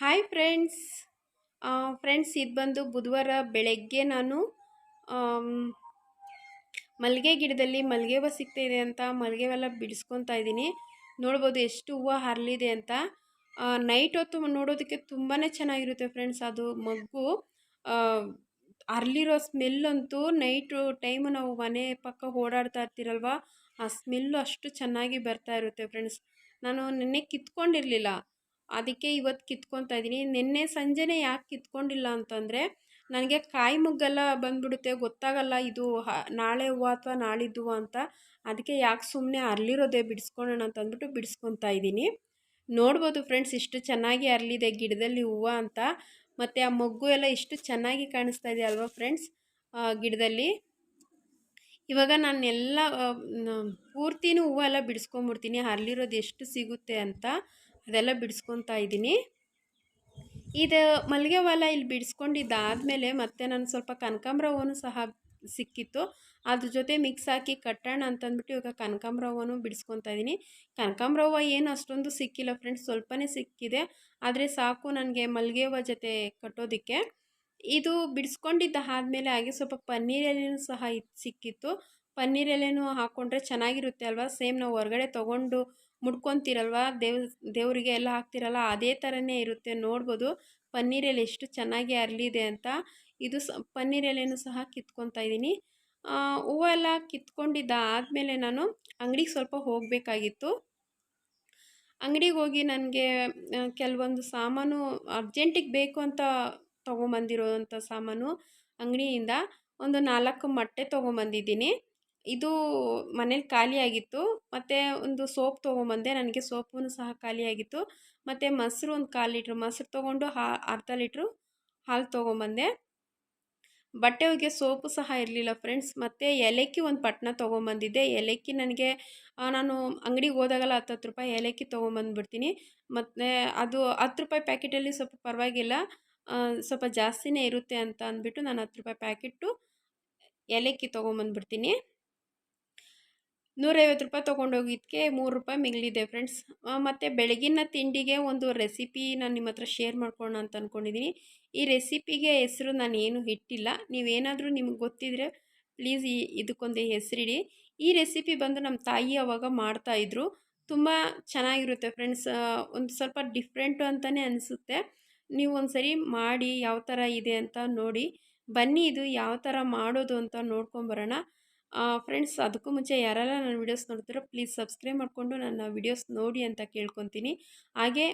Hi friends. ಇದು ಬಂದು ಬುಧವಾರ ಬೆಳಗ್ಗೆ ನಾನು ಆಮ್, ಮಲ್ಲಿಗೆ ಗಿಡದಲ್ಲಿ ಮಲ್ಲಿಗೆ ಹೂವು ಸಿಗ್ತಾಯಿದೆ ಅಂತ ಮಲ್ಲಿಗೆ ಹೂವೆಲ್ಲ ಬಿಡಿಸ್ಕೊತಾ ಇದ್ದೀನಿ. ನೋಡ್ಬೋದು ಎಷ್ಟು ಹೂವು ಹರಳಿದೆ ಅಂತ. ನೈಟ್ ಹೊತ್ತು ನೋಡೋದಕ್ಕೆ ತುಂಬಾ ಚೆನ್ನಾಗಿರುತ್ತೆ ಫ್ರೆಂಡ್ಸ್. ಅದು ಮಗ್ಗು ಅರಳಿರೋ ಸ್ಮೆಲ್ಲಂತೂ ನೈಟು ಟೈಮು ನಾವು ಮನೆ ಪಕ್ಕ ಓಡಾಡ್ತಾ ಇರ್ತೀರಲ್ವ, ಆ ಸ್ಮೆಲ್ಲು ಅಷ್ಟು ಚೆನ್ನಾಗಿ ಬರ್ತಾ ಇರುತ್ತೆ ಫ್ರೆಂಡ್ಸ್. ನಾನು ನಿನ್ನೆ ಕಿತ್ಕೊಂಡಿರಲಿಲ್ಲ, ಅದಕ್ಕೆ ಇವತ್ತು ಕಿತ್ಕೊತಾ ಇದ್ದೀನಿ. ನಿನ್ನೆ ಸಂಜೆನೇ ಯಾಕೆ ಕಿತ್ಕೊಂಡಿಲ್ಲ ಅಂತಂದರೆ ನನಗೆ ಕಾಯಿ ಮುಗ್ಗೆಲ್ಲ ಬಂದ್ಬಿಡುತ್ತೆ, ಗೊತ್ತಾಗಲ್ಲ ಇದು ನಾಳೆ ಹೂವು ಅಥವಾ ನಾಳಿದ್ದು ಹೂವು ಅಂತ. ಅದಕ್ಕೆ ಯಾಕೆ ಸುಮ್ಮನೆ ಅರಳಿರೋದೇ ಬಿಡಿಸ್ಕೊಳ್ಳೋಣ ಅಂತ ಅಂದ್ಬಿಟ್ಟು ಬಿಡಿಸ್ಕೊತಾ ಇದ್ದೀನಿ. ನೋಡ್ಬೋದು ಫ್ರೆಂಡ್ಸ್, ಇಷ್ಟು ಚೆನ್ನಾಗಿ ಅರಳಿದೆ ಗಿಡದಲ್ಲಿ ಹೂವು ಅಂತ. ಮತ್ತು ಆ ಮೊಗ್ಗು ಎಲ್ಲ ಇಷ್ಟು ಚೆನ್ನಾಗಿ ಕಾಣಿಸ್ತಾ ಇದೆ ಅಲ್ವಾ ಫ್ರೆಂಡ್ಸ್ ಗಿಡದಲ್ಲಿ. ಇವಾಗ ನಾನು ಎಲ್ಲ ಪೂರ್ತಿನೂ ಹೂವು ಎಲ್ಲ ಬಿಡಿಸ್ಕೊಂಬಿಡ್ತೀನಿ, ಅರಳಿರೋದು ಎಷ್ಟು ಸಿಗುತ್ತೆ ಅಂತ ಅದೆಲ್ಲ ಬಿಡಿಸ್ಕೊತಾ ಇದ್ದೀನಿ. ಇದು ಮಲ್ಲಿಗೆ ಹೂವೆಲ್ಲ ಇಲ್ಲಿ ಬಿಡಿಸ್ಕೊಂಡಿದ್ದಾದಮೇಲೆ ಮತ್ತೆ ನಾನು ಸ್ವಲ್ಪ ಕನಕಾಂಬರ ಹೂವನ್ನು ಸಹ ಸಿಕ್ಕಿತ್ತು, ಅದ್ರ ಜೊತೆ ಮಿಕ್ಸ್ ಹಾಕಿ ಕಟ್ಟೋಣ ಅಂತಂದ್ಬಿಟ್ಟು ಇವಾಗ ಕನಕಾಂಬರ ಹೂವನ್ನು ಬಿಡಿಸ್ಕೊತಾ ಇದ್ದೀನಿ. ಕನಕಾಂಬರ ಹೂವು ಏನು ಅಷ್ಟೊಂದು ಸಿಕ್ಕಿಲ್ಲ ಫ್ರೆಂಡ್ಸ್, ಸ್ವಲ್ಪನೇ ಸಿಕ್ಕಿದೆ, ಆದರೆ ಸಾಕು ನನಗೆ ಮಲ್ಲಿಗೆ ಹೂವು ಜೊತೆ ಕಟ್ಟೋದಕ್ಕೆ. ಇದು ಬಿಡಿಸ್ಕೊಂಡಿದ್ದಾದಮೇಲೆ ಹಾಗೆ ಸ್ವಲ್ಪ ಪನ್ನೀರ್ ಎಲೆನೂ ಸಹ ಸಿಕ್ಕಿತ್ತು. ಪನ್ನೀರ್ ಎಲೆನೂ ಹಾಕ್ಕೊಂಡ್ರೆ ಚೆನ್ನಾಗಿರುತ್ತೆ ಅಲ್ವಾ. ಸೇಮ್ ನಾವು ಹೊರಗಡೆ ತೊಗೊಂಡು ಮುಡ್ಕೊತೀರಲ್ವ, ದೇವರಿಗೆ ಎಲ್ಲ ಹಾಕ್ತಿರಲ್ಲ, ಅದೇ ಥರನೇ ಇರುತ್ತೆ. ನೋಡ್ಬೋದು ಪನ್ನೀರ್ ಎಲೆ ಎಷ್ಟು ಚೆನ್ನಾಗಿ ಅರಳಿದೆ ಅಂತ. ಇದು ಪನ್ನೀರ್ ಎಲೆನೂ ಸಹ ಕಿತ್ಕೊತಾ ಇದ್ದೀನಿ. ಹೂವೆಲ್ಲ ಕಿತ್ಕೊಂಡಿದ್ದಾದಮೇಲೆ ನಾನು ಅಂಗಡಿಗೆ ಸ್ವಲ್ಪ ಹೋಗಬೇಕಾಗಿತ್ತು. ಅಂಗಡಿಗೆ ಹೋಗಿ ನನಗೆ ಕೆಲವೊಂದು ಸಾಮಾನು ಅರ್ಜೆಂಟಿಗೆ ಬೇಕು ಅಂತ ತೊಗೊಂಬಂದಿರೋವಂಥ ಸಾಮಾನು ಅಂಗಡಿಯಿಂದ ಒಂದು 4 ಮೊಟ್ಟೆ ತೊಗೊಂಬಂದಿದ್ದೀನಿ. ಇದು ಮನೇಲಿ ಖಾಲಿಯಾಗಿತ್ತು. ಮತ್ತು ಒಂದು ಸೋಪ್ ತೊಗೊಂಬಂದೆ, ನನಗೆ ಸೋಪು ಸಹ ಖಾಲಿಯಾಗಿತ್ತು. ಮತ್ತು ಮೊಸರು ಒಂದು 1/4 ಲೀಟ್ರ್ ಮೊಸರು ತೊಗೊಂಡು ಅರ್ಧ ಲೀಟ್ರು ಹಾಲು ತೊಗೊಂಬಂದೆ. ಬಟ್ಟೆ ಒಗೆಯೋ ಸೋಪು ಸಹ ಇರಲಿಲ್ಲ ಫ್ರೆಂಡ್ಸ್. ಮತ್ತು ಏಲಕ್ಕಿ ಒಂದು ಪಟ್ಟಣ ತೊಗೊಂಬಂದಿದ್ದೆ. ಏಲಕ್ಕಿ ನನಗೆ ನಾನು ಅಂಗಡಿಗೆ ಹೋದಾಗೆಲ್ಲ 10 ರೂಪಾಯಿ ಏಲಕ್ಕಿ ತೊಗೊಂಬಂದ್ಬಿಡ್ತೀನಿ. ಮತ್ತು ಅದು 10 ರೂಪಾಯಿ ಪ್ಯಾಕೆಟಲ್ಲಿ ಸ್ವಲ್ಪ ಪರವಾಗಿಲ್ಲ, ಸ್ವಲ್ಪ ಜಾಸ್ತಿನೇ ಇರುತ್ತೆ ಅಂತ ಅಂದ್ಬಿಟ್ಟು ನಾನು 10 ರೂಪಾಯಿ ಪ್ಯಾಕೆಟು ಏಲಕ್ಕಿ ತೊಗೊಂಬಂದ್ಬಿಡ್ತೀನಿ. 150 ರೂಪಾಯಿ ತೊಗೊಂಡೋಗಿದ್ದಕ್ಕೆ 3 ರೂಪಾಯಿ ಮಿಗಿಲಿದೆ ಫ್ರೆಂಡ್ಸ್. ಮತ್ತು ಬೆಳಗಿನ ತಿಂಡಿಗೆ ಒಂದು ರೆಸಿಪಿ ನಾನು ನಿಮ್ಮ ಹತ್ರ ಶೇರ್ ಮಾಡ್ಕೊಳ್ಳೋಣ ಅಂತ ಅಂದ್ಕೊಂಡಿದ್ದೀನಿ. ಈ ರೆಸಿಪಿಗೆ ಹೆಸರು ನಾನು ಏನು ಇಟ್ಟಿಲ್ಲ, ನೀವೇನಾದರೂ ನಿಮ್ಗೆ ಗೊತ್ತಿದ್ರೆ ಪ್ಲೀಸ್ ಇದಕ್ಕೊಂದು ಹೆಸರಿಡಿ. ಈ ರೆಸಿಪಿ ಬಂದು ನಮ್ಮ ತಾಯಿ ಅವಾಗ ಮಾಡ್ತಾಯಿದ್ರು, ತುಂಬ ಚೆನ್ನಾಗಿರುತ್ತೆ ಫ್ರೆಂಡ್ಸ್. ಒಂದು ಸ್ವಲ್ಪ ಡಿಫ್ರೆಂಟು ಅಂತಲೇ ಅನಿಸುತ್ತೆ. ನೀವು ಒಂದು ಸರಿ ಮಾಡಿ ಯಾವ ಥರ ಇದೆ ಅಂತ ನೋಡಿ. ಬನ್ನಿ ಇದು ಯಾವ ಥರ ಮಾಡೋದು ಅಂತ ನೋಡ್ಕೊಂಬರೋಣ ಫ್ರೆಂಡ್ಸ್. ಅದಕ್ಕೂ ಮುಂಚೆ ಯಾರೆಲ್ಲ ನನ್ನ ವಿಡಿಯೋಸ್ ನೋಡ್ತೀರೋ ಪ್ಲೀಸ್ ಸಬ್ಸ್ಕ್ರೈಬ್ ಮಾಡಿಕೊಂಡು ನನ್ನ ವಿಡಿಯೋಸ್ ನೋಡಿ ಅಂತ ಕೇಳ್ಕೊತೀನಿ. ಹಾಗೆ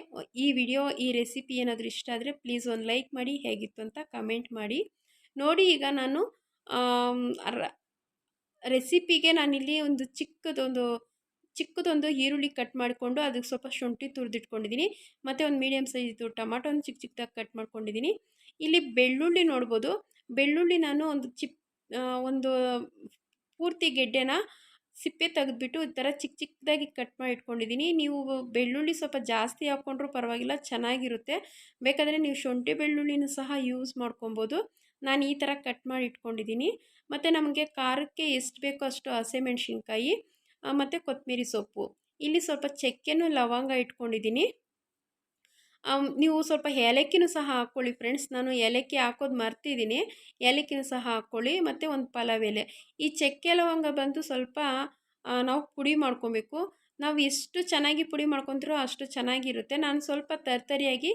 ಈ ರೆಸಿಪಿ ಏನಾದರೂ ಇಷ್ಟ ಆದರೆ ಪ್ಲೀಸ್ ಒಂದು ಲೈಕ್ ಮಾಡಿ, ಹೇಗಿತ್ತು ಅಂತ ಕಮೆಂಟ್ ಮಾಡಿ. ನೋಡಿ ಈಗ ನಾನು ರೆಸಿಪಿಗೆ ನಾನಿಲ್ಲಿ ಒಂದು ಚಿಕ್ಕದೊಂದು ಈರುಳ್ಳಿ ಕಟ್ ಮಾಡಿಕೊಂಡು ಅದಕ್ಕೆ ಸ್ವಲ್ಪ ಶುಂಠಿ ತುರಿದಿಟ್ಕೊಂಡಿದ್ದೀನಿ. ಮತ್ತು ಒಂದು ಮೀಡಿಯಮ್ ಸೈಜ್ ಟೊಮಾಟೊನ ಚಿಕ್ಕದಾಗಿ ಕಟ್ ಮಾಡ್ಕೊಂಡಿದ್ದೀನಿ. ಇಲ್ಲಿ ಬೆಳ್ಳುಳ್ಳಿ ನೋಡ್ಬೋದು, ಬೆಳ್ಳುಳ್ಳಿ ನಾನು ಒಂದು ಪೂರ್ತಿ ಗೆಡ್ಡೆನ ಸಿಪ್ಪೆ ತೆಗೆದ್ಬಿಟ್ಟು ಈ ಥರ ಚಿಕ್ಕದಾಗಿ ಕಟ್ ಮಾಡಿ ಇಟ್ಕೊಂಡಿದ್ದೀನಿ. ನೀವು ಬೆಳ್ಳುಳ್ಳಿ ಸ್ವಲ್ಪ ಜಾಸ್ತಿ ಹಾಕ್ಕೊಂಡ್ರೂ ಪರವಾಗಿಲ್ಲ, ಚೆನ್ನಾಗಿರುತ್ತೆ. ಬೇಕಾದರೆ ನೀವು ಶುಂಠಿ ಬೆಳ್ಳುಳ್ಳಿನೂ ಸಹ ಯೂಸ್ ಮಾಡ್ಕೊಬೋದು. ನಾನು ಈ ಥರ ಕಟ್ ಮಾಡಿ ಇಟ್ಕೊಂಡಿದ್ದೀನಿ. ಮತ್ತು ನಮಗೆ ಖಾರಕ್ಕೆ ಎಷ್ಟು ಬೇಕೋ ಅಷ್ಟು ಹಸಿಮೆಣ್ಸಿನ್ಕಾಯಿ ಮತ್ತು ಕೊತ್ತಂಬರಿ ಸೊಪ್ಪು, ಇಲ್ಲಿ ಸ್ವಲ್ಪ ಚಕ್ಕೆನೂ ಲವಂಗ ಇಟ್ಕೊಂಡಿದ್ದೀನಿ. ನೀವು ಸ್ವಲ್ಪ ಏಲಕ್ಕಿನೂ ಸಹ ಹಾಕ್ಕೊಳ್ಳಿ ಫ್ರೆಂಡ್ಸ್. ನಾನು ಏಲಕ್ಕಿ ಹಾಕೋದು ಮರ್ತಿದ್ದೀನಿ, ಏಲಕ್ಕಿನೂ ಸಹ ಹಾಕ್ಕೊಳ್ಳಿ. ಮತ್ತು ಒಂದು ಪಲಾವ್ ಎಲೆ. ಈ ಚಕ್ಕೆ ಲವಂಗ ಬಂದು ಸ್ವಲ್ಪ ನಾವು ಪುಡಿ ಮಾಡ್ಕೊಬೇಕು. ನಾವು ಎಷ್ಟು ಚೆನ್ನಾಗಿ ಪುಡಿ ಮಾಡ್ಕೊತೀರೋ ಅಷ್ಟು ಚೆನ್ನಾಗಿರುತ್ತೆ. ನಾನು ಸ್ವಲ್ಪ ತರ್ತರಿಯಾಗಿ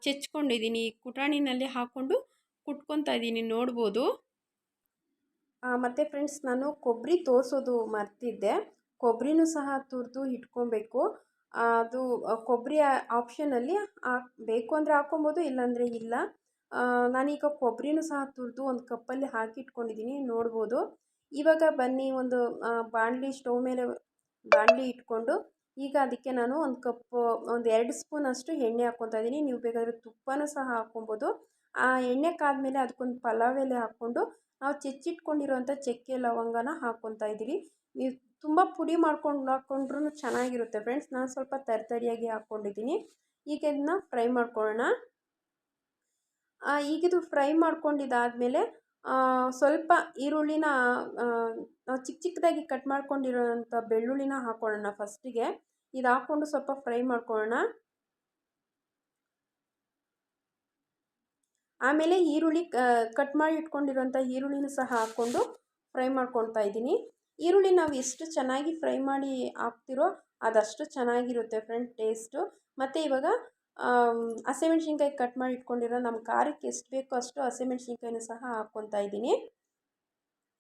ಚೆಚ್ಕೊಂಡಿದ್ದೀನಿ, ಕುಟಾಣಿನಲ್ಲಿ ಹಾಕ್ಕೊಂಡು ಕುಟ್ಕೊತಾ ಇದ್ದೀನಿ, ನೋಡ್ಬೋದು. ಮತ್ತು ಫ್ರೆಂಡ್ಸ್, ನಾನು ಕೊಬ್ಬರಿ ತೋರಿಸೋದು ಮರ್ತಿದ್ದೆ. ಕೊಬ್ಬರಿನೂ ಸಹ ತುರಿದು ಇಟ್ಕೊಬೇಕು. ಅದು ಕೊಬ್ಬರಿ ಆಪ್ಷನಲ್ಲಿ ಬೇಕು ಅಂದರೆ ಹಾಕ್ಕೊಬೋದು, ಇಲ್ಲಾಂದರೆ ಇಲ್ಲ. ನಾನೀಗ ಕೊಬ್ಬರಿನೂ ಸಹ ತುರಿದು ಒಂದು ಕಪ್ಪಲ್ಲಿ ಹಾಕಿಟ್ಕೊಂಡಿದ್ದೀನಿ, ನೋಡ್ಬೋದು. ಇವಾಗ ಬನ್ನಿ, ಒಂದು ಸ್ಟವ್ ಮೇಲೆ ಬಾಣಲಿ ಇಟ್ಕೊಂಡು ಈಗ ಅದಕ್ಕೆ ನಾನು ಒಂದು 2 ಸ್ಪೂನಷ್ಟು ಎಣ್ಣೆ ಹಾಕ್ಕೊತಾ ಇದ್ದೀನಿ. ನೀವು ಬೇಕಾದರೆ ತುಪ್ಪನೂ ಸಹ ಹಾಕ್ಕೊಬೋದು. ಆ ಎಣ್ಣೆ ಕಾದ್ಮೇಲೆ ಅದಕ್ಕೊಂದು ಪಲಾವ್ ಎಲೆ ಹಾಕ್ಕೊಂಡು ನಾವು ಚೆಚ್ಚಿಟ್ಕೊಂಡಿರೋಂಥ ಚಕ್ಕೆ ಲವಂಗನ ಹಾಕ್ಕೊತಾ ಇದ್ದೀವಿ. ನೀವು ತುಂಬ ಪುಡಿ ಹಾಕ್ಕೊಂಡ್ರೂ ಚೆನ್ನಾಗಿರುತ್ತೆ ಫ್ರೆಂಡ್ಸ್. ನಾನು ಸ್ವಲ್ಪ ತರಿಯಾಗಿ ಹಾಕ್ಕೊಂಡಿದ್ದೀನಿ. ಈಗ ಇದನ್ನ ಫ್ರೈ ಮಾಡ್ಕೊಳ್ಳೋಣ. ಈಗಿದು ಫ್ರೈ ಮಾಡ್ಕೊಂಡಿದ್ದಾದಮೇಲೆ ಸ್ವಲ್ಪ ಈರುಳ್ಳಿನ ನಾವು ಚಿಕ್ಕದಾಗಿ ಕಟ್ ಮಾಡ್ಕೊಂಡಿರೋಂಥ ಬೆಳ್ಳುಳ್ಳಿನ ಹಾಕ್ಕೊಳ್ಳೋಣ ಫಸ್ಟಿಗೆ. ಇದು ಹಾಕ್ಕೊಂಡು ಸ್ವಲ್ಪ ಫ್ರೈ ಮಾಡ್ಕೊಳ್ಳೋಣ. ಆಮೇಲೆ ಈರುಳ್ಳಿ ಕಟ್ ಮಾಡಿ ಇಟ್ಕೊಂಡಿರೋಂಥ ಈರುಳ್ಳಿನೂ ಸಹ ಹಾಕ್ಕೊಂಡು ಫ್ರೈ ಮಾಡ್ಕೊಳ್ತಾ ಇದ್ದೀನಿ. ಈರುಳ್ಳಿ ನಾವು ಎಷ್ಟು ಚೆನ್ನಾಗಿ ಫ್ರೈ ಮಾಡಿ ಹಾಕ್ತಿರೋ ಅದಷ್ಟು ಚೆನ್ನಾಗಿರುತ್ತೆ ಫ್ರೆಂಡ್ ಟೇಸ್ಟು. ಮತ್ತು ಇವಾಗ ಹಸಿಮೆಣ್ಸಿನ್ಕಾಯಿ ಕಟ್ ಮಾಡಿ ಇಟ್ಕೊಂಡಿರೋ ನಮ್ಮ ಖಾರಕ್ಕೆ ಎಷ್ಟು ಬೇಕೋ ಅಷ್ಟು ಹಸಿಮೆಣ್ಸಿನ್ಕಾಯಿನೂ ಸಹ ಹಾಕ್ಕೊತಾ ಇದ್ದೀನಿ.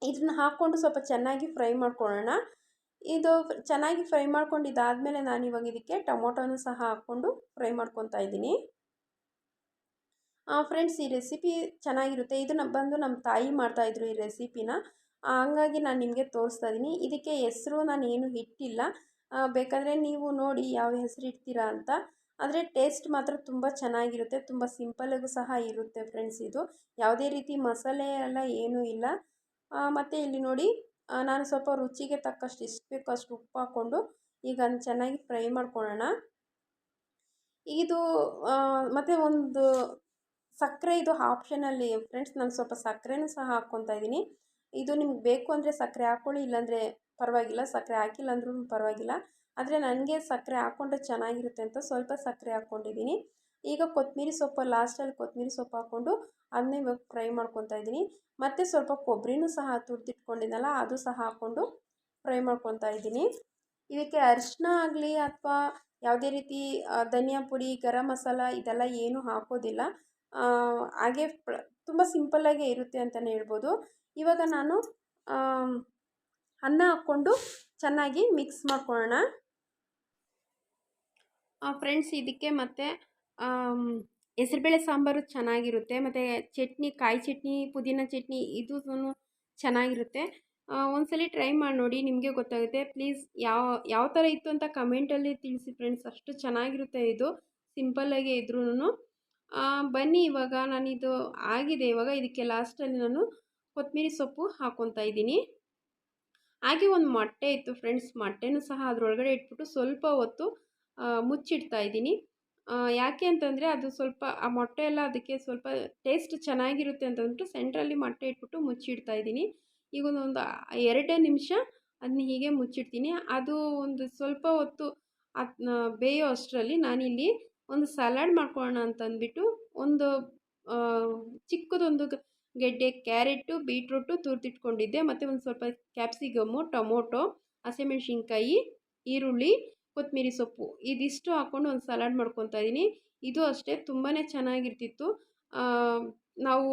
ಇದನ್ನ ಹಾಕ್ಕೊಂಡು ಸ್ವಲ್ಪ ಚೆನ್ನಾಗಿ ಫ್ರೈ ಮಾಡ್ಕೊಳ್ಳೋಣ. ಇದು ಚೆನ್ನಾಗಿ ಫ್ರೈ ಮಾಡ್ಕೊಂಡಿದ್ದಾದಮೇಲೆ ನಾನು ಇವಾಗ ಇದಕ್ಕೆ ಟೊಮೊಟೊನೂ ಸಹ ಹಾಕ್ಕೊಂಡು ಫ್ರೈ ಮಾಡ್ಕೊತಾ ಇದ್ದೀನಿ. ಫ್ರೆಂಡ್ಸ್, ಈ ರೆಸಿಪಿ ಚೆನ್ನಾಗಿರುತ್ತೆ. ಇದನ್ನು ಬಂದು ನಮ್ಮ ತಾಯಿ ಮಾಡ್ತಾಯಿದ್ರು ಈ ರೆಸಿಪಿನ, ಹಂಗಾಗಿ ನಾನು ನಿಮಗೆ ತೋರಿಸ್ತಾ ಇದ್ದೀನಿ. ಇದಕ್ಕೆ ಹೆಸರು ನಾನು ಏನು ಇಟ್ಟಿಲ್ಲ, ಬೇಕಾದರೆ ನೀವು ನೋಡಿ ಯಾವ ಹೆಸರು ಇಡ್ತೀರಾ ಅಂತ. ಆದರೆ ಟೇಸ್ಟ್ ಮಾತ್ರ ತುಂಬ ಚೆನ್ನಾಗಿರುತ್ತೆ, ತುಂಬ ಸಿಂಪಲ್ಲಾಗೂ ಸಹ ಇರುತ್ತೆ ಫ್ರೆಂಡ್ಸ್. ಇದು ಯಾವುದೇ ರೀತಿ ಮಸಾಲೆ ಎಲ್ಲ ಏನೂ ಇಲ್ಲ. ಮತ್ತು ಇಲ್ಲಿ ನೋಡಿ, ನಾನು ಸ್ವಲ್ಪ ರುಚಿಗೆ ತಕ್ಕಷ್ಟು ಎಷ್ಟು ಬೇಕೋ ಅಷ್ಟು ಉಪ್ಪು ಹಾಕ್ಕೊಂಡು ಈಗ ಅದನ್ನ ಚೆನ್ನಾಗಿ ಫ್ರೈ ಮಾಡ್ಕೊಳ್ಳೋಣ. ಇದು ಮತ್ತು ಒಂದು ಸಕ್ಕರೆ, ಇದು ಆಪ್ಷನಲ್ಲಿ ಫ್ರೆಂಡ್ಸ್. ನಾನು ಸ್ವಲ್ಪ ಸಕ್ಕರೆನೂ ಸಹ ಹಾಕ್ಕೊತಾ ಇದ್ದೀನಿ. ಇದು ನಿಮ್ಗೆ ಬೇಕು ಅಂದರೆ ಸಕ್ಕರೆ ಹಾಕ್ಕೊಳ್ಳಿ, ಇಲ್ಲಾಂದರೆ ಪರವಾಗಿಲ್ಲ, ಸಕ್ಕರೆ ಹಾಕಿಲ್ಲ ಅಂದ್ರೂ ಪರವಾಗಿಲ್ಲ. ಆದರೆ ನನಗೆ ಸಕ್ಕರೆ ಹಾಕ್ಕೊಂಡ್ರೆ ಚೆನ್ನಾಗಿರುತ್ತೆ ಅಂತ ಸ್ವಲ್ಪ ಸಕ್ಕರೆ ಹಾಕ್ಕೊಂಡಿದ್ದೀನಿ. ಈಗ ಕೊತ್ತಂಬರಿ ಸೊಪ್ಪು, ಲಾಸ್ಟಲ್ಲಿ ಕೊತ್ತಂಬರಿ ಸೊಪ್ಪು ಹಾಕ್ಕೊಂಡು ಅದನ್ನೇ ಇವಾಗ ಫ್ರೈ ಮಾಡ್ಕೊತಾ ಇದ್ದೀನಿ. ಮತ್ತು ಸ್ವಲ್ಪ ಕೊಬ್ಬರಿನೂ ಸಹ ತುರಿದಿಟ್ಕೊಂಡಿದ್ದೆನಲ್ಲ ಅದು ಸಹ ಹಾಕ್ಕೊಂಡು ಫ್ರೈ ಮಾಡ್ಕೊತಾ ಇದ್ದೀನಿ. ಇದಕ್ಕೆ ಅರಿಶಿನ ಆಗಲಿ ಅಥವಾ ಯಾವುದೇ ರೀತಿ ಧನಿಯಾ ಪುಡಿ, ಗರಂ ಮಸಾಲ ಇದೆಲ್ಲ ಏನೂ ಹಾಕೋದಿಲ್ಲ. ಹಾಗೆ ತುಂಬ ಸಿಂಪಲ್ಲಾಗೇ ಇರುತ್ತೆ ಅಂತಲೇ ಹೇಳ್ಬೋದು. ಇವಾಗ ನಾನು ಅನ್ನ ಹಾಕ್ಕೊಂಡು ಚೆನ್ನಾಗಿ ಮಿಕ್ಸ್ ಮಾಡ್ಕೊಳ್ಳೋಣ. ಫ್ರೆಂಡ್ಸ್, ಇದಕ್ಕೆ ಮತ್ತು ಹೆಸರುಬೇಳೆ ಸಾಂಬಾರು ಚೆನ್ನಾಗಿರುತ್ತೆ. ಮತ್ತು ಚಟ್ನಿ, ಕಾಯಿ ಚಟ್ನಿ, ಪುದೀನ ಚಟ್ನಿ ಇದು ಚೆನ್ನಾಗಿರುತ್ತೆ. ಒಂದ್ಸಲ ಟ್ರೈ ಮಾಡಿ ನೋಡಿ, ನಿಮಗೆ ಗೊತ್ತಾಗುತ್ತೆ. ಪ್ಲೀಸ್ ಯಾವ ಥರ ಇತ್ತು ಅಂತ ಕಮೆಂಟಲ್ಲಿ ತಿಳಿಸಿ ಫ್ರೆಂಡ್ಸ್. ಅಷ್ಟು ಚೆನ್ನಾಗಿರುತ್ತೆ ಇದು, ಸಿಂಪಲ್ಲಾಗೇ ಇದ್ರೂ. ಬನ್ನಿ, ಇವಾಗ ನಾನಿದು ಆಗಿದೆ. ಇವಾಗ ಇದಕ್ಕೆ ಲಾಸ್ಟಲ್ಲಿ ನಾನು ಕೊತ್ತಂಬರಿ ಸೊಪ್ಪು ಹಾಕ್ಕೊತಾ ಇದ್ದೀನಿ. ಹಾಗೆ ಒಂದು ಮೊಟ್ಟೆ ಇತ್ತು ಫ್ರೆಂಡ್ಸ್, ಮೊಟ್ಟೆನೂ ಸಹ ಅದರೊಳಗಡೆ ಇಟ್ಬಿಟ್ಟು ಸ್ವಲ್ಪ ಹೊತ್ತು ಮುಚ್ಚಿಡ್ತಾ ಇದ್ದೀನಿ. ಯಾಕೆ ಅಂತಂದರೆ ಅದು ಸ್ವಲ್ಪ ಆ ಮೊಟ್ಟೆ ಎಲ್ಲ ಅದಕ್ಕೆ ಸ್ವಲ್ಪ ಟೇಸ್ಟ್ ಚೆನ್ನಾಗಿರುತ್ತೆ ಅಂತಂದ್ಬಿಟ್ಟು ಸೆಂಟ್ರಲ್ಲಿ ಮೊಟ್ಟೆ ಇಟ್ಬಿಟ್ಟು ಮುಚ್ಚಿಡ್ತಾ ಇದ್ದೀನಿ. ಈಗ ಒಂದು 2 ನಿಮಿಷ ಅದನ್ನ ಹೀಗೆ ಮುಚ್ಚಿಡ್ತೀನಿ. ಅದು ಒಂದು ಸ್ವಲ್ಪ ಹೊತ್ತು ಅದನ್ನ ಬೇಯೋ ಅಷ್ಟರಲ್ಲಿ ನಾನಿಲ್ಲಿ ಒಂದು ಸಲಾಡ್ ಮಾಡ್ಕೊಳ್ಳೋಣ ಅಂತಂದ್ಬಿಟ್ಟು ಒಂದು ಚಿಕ್ಕದೊಂದು ಗೆಡ್ಡೆ ಕ್ಯಾರೆಟು, ಬೀಟ್ರೂಟು ತುರಿದಿಟ್ಕೊಂಡಿದ್ದೆ. ಮತ್ತು ಒಂದು ಸ್ವಲ್ಪ ಕ್ಯಾಪ್ಸಿಕಮ್ಮು, ಟೊಮೊಟೊ, ಹಸಿಮೆಣ್ಸಿನ್ಕಾಯಿ, ಈರುಳ್ಳಿ, ಕೊತ್ತಂಬರಿ ಸೊಪ್ಪು ಇದಿಷ್ಟು ಹಾಕ್ಕೊಂಡು ಒಂದು ಸಲಾಡ್ ಮಾಡ್ಕೊತಾ ಇದ್ದೀನಿ. ಇದು ಅಷ್ಟೇ ತುಂಬಾ ಚೆನ್ನಾಗಿರ್ತಿತ್ತು. ನಾವು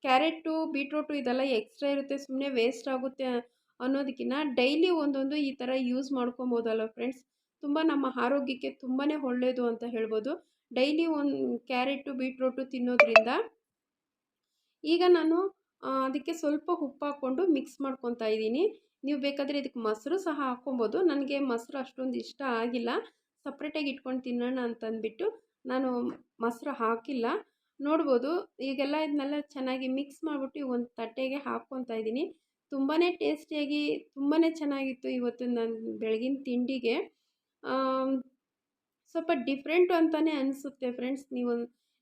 ಕ್ಯಾರೆಟು, ಬೀಟ್ರೂಟು ಇದೆಲ್ಲ ಎಕ್ಸ್ಟ್ರಾ ಇರುತ್ತೆ, ಸುಮ್ಮನೆ ವೇಸ್ಟ್ ಆಗುತ್ತೆ ಅನ್ನೋದಕ್ಕಿಂತ ಡೈಲಿ ಒಂದೊಂದು ಈ ಥರ ಯೂಸ್ ಮಾಡ್ಕೊಬೋದಲ್ಲ ಫ್ರೆಂಡ್ಸ್. ತುಂಬ ನಮ್ಮ ಆರೋಗ್ಯಕ್ಕೆ ತುಂಬಾ ಒಳ್ಳೆಯದು ಅಂತ ಹೇಳ್ಬೋದು, ಡೈಲಿ ಒಂದು ಕ್ಯಾರೆಟು, ಬೀಟ್ರೂಟು ತಿನ್ನೋದ್ರಿಂದ. ಈಗ ನಾನು ಅದಕ್ಕೆ ಸ್ವಲ್ಪ ಉಪ್ಪು ಹಾಕ್ಕೊಂಡು ಮಿಕ್ಸ್ ಮಾಡ್ಕೊತಾ ಇದ್ದೀನಿ. ನೀವು ಬೇಕಾದರೆ ಇದಕ್ಕೆ ಮೊಸರು ಸಹ ಹಾಕ್ಕೊಬೋದು. ನನಗೆ ಮೊಸರು ಅಷ್ಟೊಂದು ಇಷ್ಟ ಆಗಿಲ್ಲ, ಸಪ್ರೇಟಾಗಿ ಇಟ್ಕೊಂಡು ತಿನ್ನೋಣ ಅಂತಂದ್ಬಿಟ್ಟು ನಾನು ಮೊಸರು ಹಾಕಿಲ್ಲ. ನೋಡ್ಬೋದು, ಈಗೆಲ್ಲ ಇದನ್ನೆಲ್ಲ ಚೆನ್ನಾಗಿ ಮಿಕ್ಸ್ ಮಾಡಿಬಿಟ್ಟು ಒಂದು ತಟ್ಟೆಗೆ ಹಾಕ್ಕೊತಾ ಇದ್ದೀನಿ. ತುಂಬಾ ಟೇಸ್ಟಿಯಾಗಿ ತುಂಬಾ ಚೆನ್ನಾಗಿತ್ತು ಇವತ್ತು ನನ್ನ ಬೆಳಗಿನ ತಿಂಡಿಗೆ. ಸ್ವಲ್ಪ ಡಿಫ್ರೆಂಟು ಅಂತಲೇ ಅನಿಸುತ್ತೆ ಫ್ರೆಂಡ್ಸ್.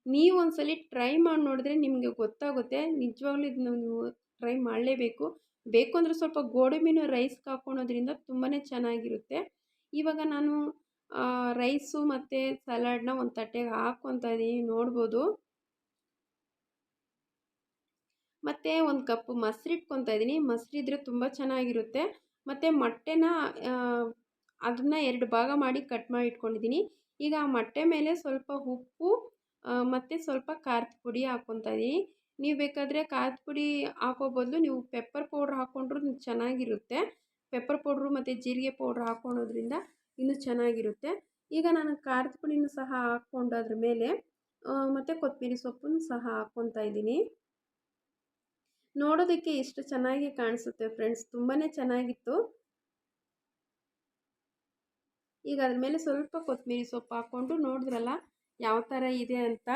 ನೀವು ಒಂದ್ಸಲ ಟ್ರೈ ಮಾಡಿ ನೋಡಿದ್ರೆ ನಿಮಗೆ ಗೊತ್ತಾಗುತ್ತೆ. ನಿಜವಾಗ್ಲೂ ಇದನ್ನ ನೀವು ಟ್ರೈ ಮಾಡಲೇಬೇಕು. ಬೇಕು ಅಂದರೆ ಸ್ವಲ್ಪ ಗೋಡಂಬಿನೂ ರೈಸ್ಗೆ ಹಾಕ್ಕೊಳೋದ್ರಿಂದ ತುಂಬಾ ಚೆನ್ನಾಗಿರುತ್ತೆ. ಇವಾಗ ನಾನು ರೈಸು ಮತ್ತು ಸಲಾಡ್ನ ಒಂದು ತಟ್ಟೆಗೆ ಹಾಕ್ಕೊತಾ ಇದ್ದೀನಿ, ನೋಡ್ಬೋದು. ಮತ್ತು ಒಂದು ಕಪ್ ಮೊಸರು ಇಟ್ಕೊತಾ ಇದ್ದೀನಿ. ಮೊಸರಿದ್ರೆ ತುಂಬ ಚೆನ್ನಾಗಿರುತ್ತೆ. ಮತ್ತು ಮೊಟ್ಟೆನ ಅದನ್ನು 2 ಭಾಗ ಮಾಡಿ ಕಟ್ ಮಾಡಿ ಇಟ್ಕೊಂಡಿದ್ದೀನಿ. ಈಗ ಆ ಮೊಟ್ಟೆ ಮೇಲೆ ಸ್ವಲ್ಪ ಉಪ್ಪು ಮತ್ತು ಸ್ವಲ್ಪ ಖಾರದ ಪುಡಿ ಹಾಕ್ಕೊತಾ ಇದ್ದೀನಿ. ನೀವು ಬೇಕಾದರೆ ಖಾರದ ಪುಡಿ ಹಾಕೋ ಬದಲು ನೀವು ಪೆಪ್ಪರ್ ಪೌಡ್ರ್ ಹಾಕ್ಕೊಂಡ್ರೂ ಚೆನ್ನಾಗಿರುತ್ತೆ. ಪೆಪ್ಪರ್ ಪೌಡ್ರು ಮತ್ತು ಜೀರಿಗೆ ಪೌಡ್ರ್ ಹಾಕ್ಕೊಳ್ಳೋದ್ರಿಂದ ಇನ್ನೂ ಚೆನ್ನಾಗಿರುತ್ತೆ. ಈಗ ನಾನು ಖಾರದ ಪುಡಿನೂ ಸಹ ಹಾಕ್ಕೊಂಡು ಅದ್ರ ಮೇಲೆ ಮತ್ತು ಕೊತ್ತಂಬರಿ ಸೊಪ್ಪನ್ನು ಸಹ ಹಾಕ್ಕೊತಾ ಇದ್ದೀನಿ. ನೋಡೋದಕ್ಕೆ ಎಷ್ಟು ಚೆನ್ನಾಗಿ ಕಾಣಿಸುತ್ತೆ ಫ್ರೆಂಡ್ಸ್, ತುಂಬಾ ಚೆನ್ನಾಗಿತ್ತು. ಈಗ ಅದ್ರ ಮೇಲೆ ಸ್ವಲ್ಪ ಕೊತ್ತಂಬರಿ ಸೊಪ್ಪು ಹಾಕ್ಕೊಂಡು ನೋಡಿದ್ರಲ್ಲ ಯಾವ ಥರ ಇದೆ ಅಂತ.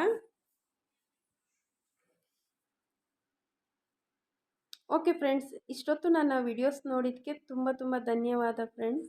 ಓಕೆ ಫ್ರೆಂಡ್ಸ್, ಇಷ್ಟೊತ್ತು ನನ್ನ ವಿಡಿಯೋಸ್ ನೋಡಿದ್ದಕ್ಕೆ ತುಂಬ ಧನ್ಯವಾದ ಫ್ರೆಂಡ್ಸ್.